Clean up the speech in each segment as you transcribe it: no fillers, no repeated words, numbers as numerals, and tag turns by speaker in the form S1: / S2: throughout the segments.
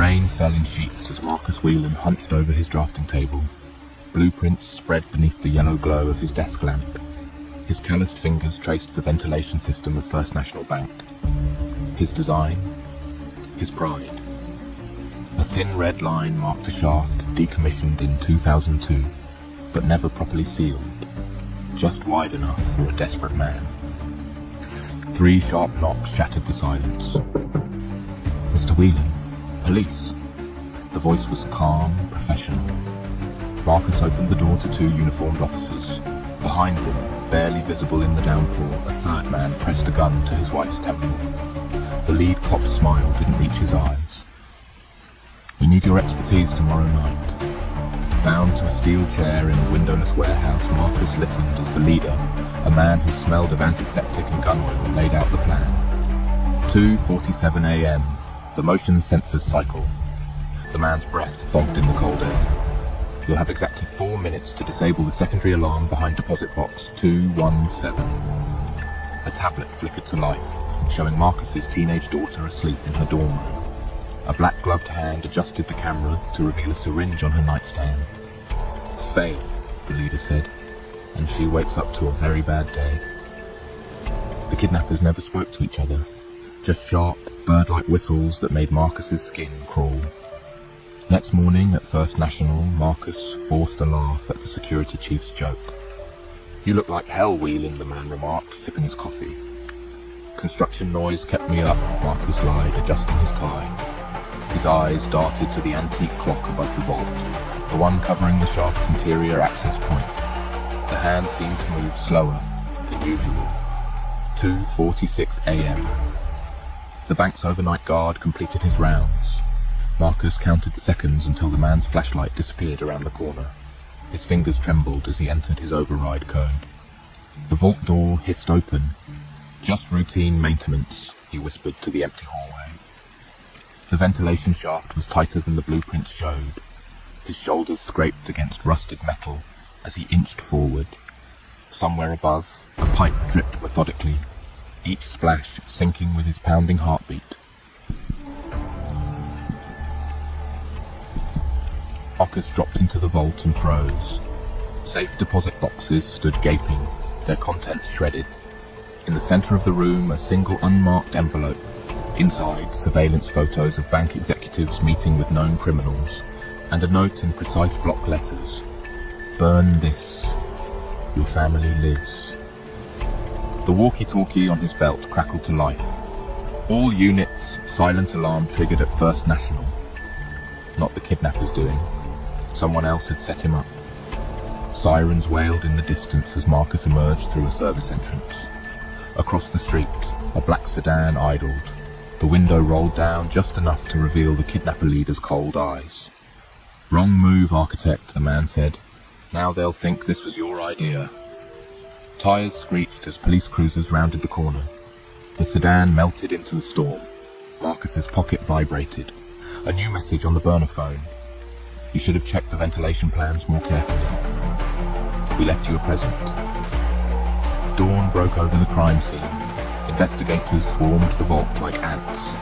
S1: rain fell in sheets as Marcus Whelan hunched over his drafting table. Blueprints spread beneath the yellow glow of his desk lamp. His calloused fingers traced the ventilation system of First National Bank. His design, his pride. A thin red line marked a shaft decommissioned in 2002, but never properly sealed, just wide enough for a desperate man. 3 sharp knocks shattered the silence. Mr. Whelan, police. The voice was calm, professional. Marcus opened the door to 2 uniformed officers. Behind them, barely visible in the downpour, a third man pressed a gun to his wife's temple. The lead cop's smile didn't reach his eyes. We need your expertise tomorrow night. Bound to a steel chair in a windowless warehouse, Marcus listened as the leader, a man who smelled of antiseptic and gun oil, laid out the plan. 2:47 a.m. The motion sensors cycle. The man's breath fogged in the cold air. You'll have exactly 4 minutes to disable the secondary alarm behind deposit box 217. A tablet flickered to life, showing Marcus's teenage daughter asleep in her dorm room. A black-gloved hand adjusted the camera to reveal a syringe on her nightstand. Fail, the leader said, and she wakes up to a very bad day. The kidnappers never spoke to each other, just sharp, bird-like whistles that made Marcus's skin crawl. Next morning at First National, Marcus forced a laugh at the security chief's joke. You look like hell, Whelan, the man remarked, sipping his coffee. Construction noise kept me up, Marcus lied, adjusting his tie. His eyes darted to the antique clock above the vault, the one covering the shaft's interior access point. The hand seemed to move slower than usual. 2:46 a.m. The bank's overnight guard completed his rounds. Marcus counted the seconds until the man's flashlight disappeared around the corner. His fingers trembled as he entered his override code. The vault door hissed open. Just routine maintenance, he whispered to the empty hallway. The ventilation shaft was tighter than the blueprints showed. His shoulders scraped against rusted metal as he inched forward. Somewhere above, a pipe dripped methodically, each splash syncing with his pounding heartbeat. Marcus dropped into the vault and froze. Safe deposit boxes stood gaping, their contents shredded. In the center of the room, a single unmarked envelope. Inside, surveillance photos of bank executives meeting with known criminals, and a note in precise block letters. Burn this. Your family lives. The walkie-talkie on his belt crackled to life. All units, silent alarm triggered at First National. Not the kidnappers doing. Someone else had set him up. Sirens wailed in the distance as Marcus emerged through a service entrance. Across the street, a black sedan idled. The window rolled down just enough to reveal the kidnapper leader's cold eyes. Wrong move, architect, the man said. Now they'll think this was your idea. Tires screeched as police cruisers rounded the corner. The sedan melted into the storm. Marcus's pocket vibrated. A new message on the burner phone. You should have checked the ventilation plans more carefully. We left you a present. Dawn broke over the crime scene. Investigators swarmed the vault like ants.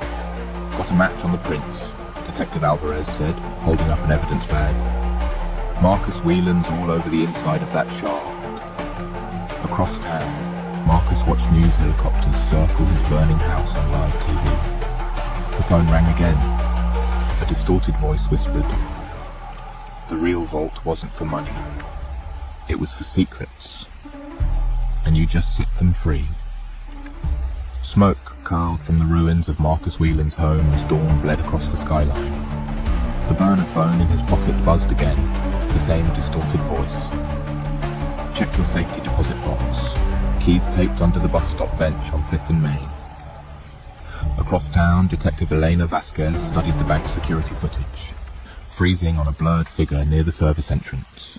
S1: Got a match on the prints, Detective Alvarez said, holding up an evidence bag. Marcus Whelan's all over the inside of that shaft. Across town, Marcus watched news helicopters circle his burning house on live TV. The phone rang again. A distorted voice whispered, "The real vault wasn't for money. It was for secrets. And you just set them free." Smoke curled from the ruins of Marcus Whelan's home as dawn bled across the skyline. The burner phone in his pocket buzzed again, the same distorted voice. "Check your safety deposit box. Keys taped under the bus stop bench on 5th and Main." Across town, Detective Elena Vasquez studied the bank's security footage, freezing on a blurred figure near the service entrance.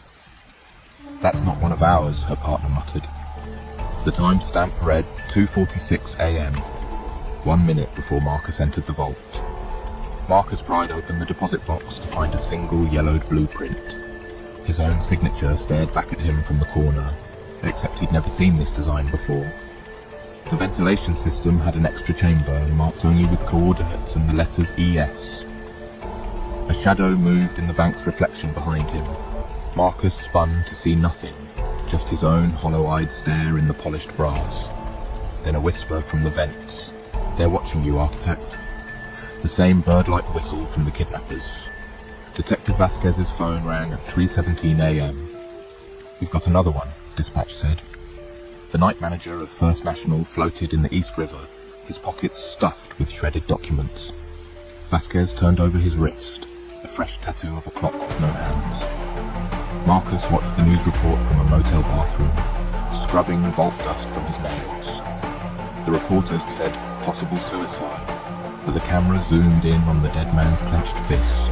S1: "That's not one of ours," her partner muttered. The timestamp read 2:46 a.m., 1 minute before Marcus entered the vault. Marcus pried open the deposit box to find a single yellowed blueprint. His own signature stared back at him from the corner, except he'd never seen this design before. The ventilation system had an extra chamber marked only with coordinates and the letters ES. shadow moved in the bank's reflection behind him. Marcus spun to see nothing, just his own hollow-eyed stare in the polished brass. Then a whisper from the vents. "They're watching you, Architect." The same bird-like whistle from the kidnappers. Detective Vasquez's phone rang at 3:17 a.m. "We've got another one," dispatch said. The night manager of First National floated in the East River, his pockets stuffed with shredded documents. Vasquez turned over his wrist, a fresh tattoo of a clock with no hands. Marcus watched the news report from a motel bathroom, scrubbing vault dust from his nails. The reporters said possible suicide, but the camera zoomed in on the dead man's clenched fist.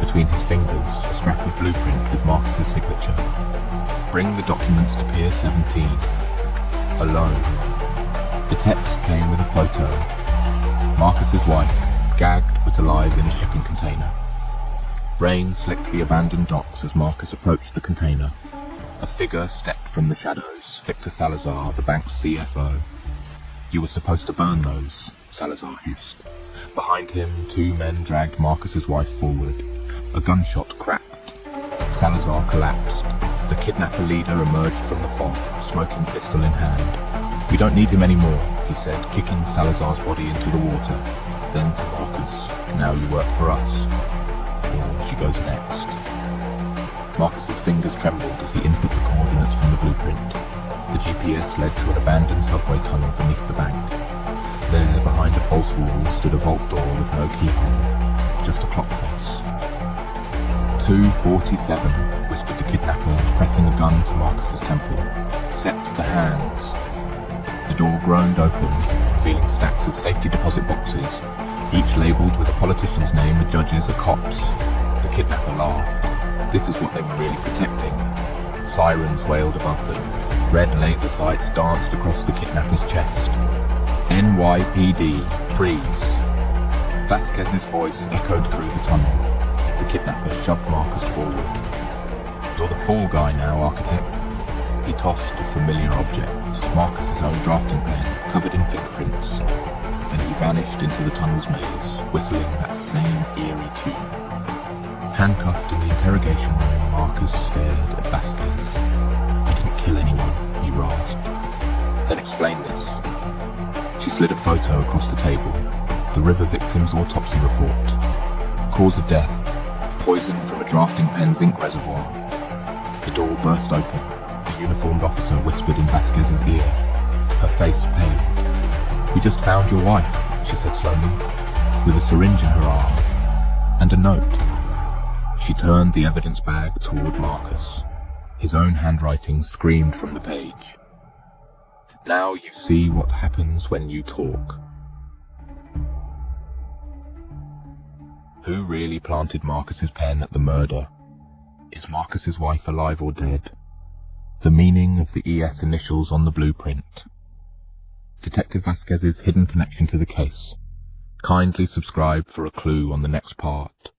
S1: Between his fingers, a scrap of blueprint with Marcus's signature. "Bring the documents to Pier 17. Alone." The text came with a photo. Marcus's wife, gagged but alive in a shipping container. Rain slicked the abandoned docks as Marcus approached the container. A figure stepped from the shadows, Victor Salazar, the bank's CFO. "You were supposed to burn those," Salazar hissed. Behind him, two men dragged Marcus's wife forward. A gunshot cracked. Salazar collapsed. The kidnapper leader emerged from the fog, smoking pistol in hand. "We don't need him anymore," he said, kicking Salazar's body into the water. Then to Marcus, "Now you work for us. Or she goes next." Marcus's fingers trembled as he input the coordinates from the blueprint. The GPS led to an abandoned subway tunnel beneath the bank. There, behind a false wall, stood a vault door with no keyhole, just a clock face. 2:47, whispered the kidnapper, pressing a gun to Marcus's temple. "Set the hands." The door groaned open, revealing stacks of safety deposit boxes, each labelled with a politician's name, a judge's, a cop's. The kidnapper laughed. This is what they were really protecting. Sirens wailed above them. Red laser sights danced across the kidnapper's chest. "NYPD, freeze." Vasquez's voice echoed through the tunnel. The kidnapper shoved Marcus forward. "You're the fall guy now, Architect." He tossed a familiar object, Marcus's own drafting pen, covered in fingerprints. Then he vanished into the tunnel's maze, whistling that same eerie tune. Handcuffed in the interrogation room, Marcus stared at Vasquez. "I didn't kill anyone," he rasped. "Then explain this." She slid a photo across the table. The river victim's autopsy report. Cause of death: poison from a drafting pen's ink reservoir. The door burst open. A uniformed officer whispered in Vasquez's ear. Her face paled. "We just found your wife," she said slowly, with a syringe in her arm, and a note. She turned the evidence bag toward Marcus. His own handwriting screamed from the page. "Now you see what happens when you talk." Who really planted Marcus's pen at the murder? Is Marcus's wife alive or dead? The meaning of the ES initials on the blueprint. Detective Vasquez's hidden connection to the case. Kindly subscribe for a clue on the next part.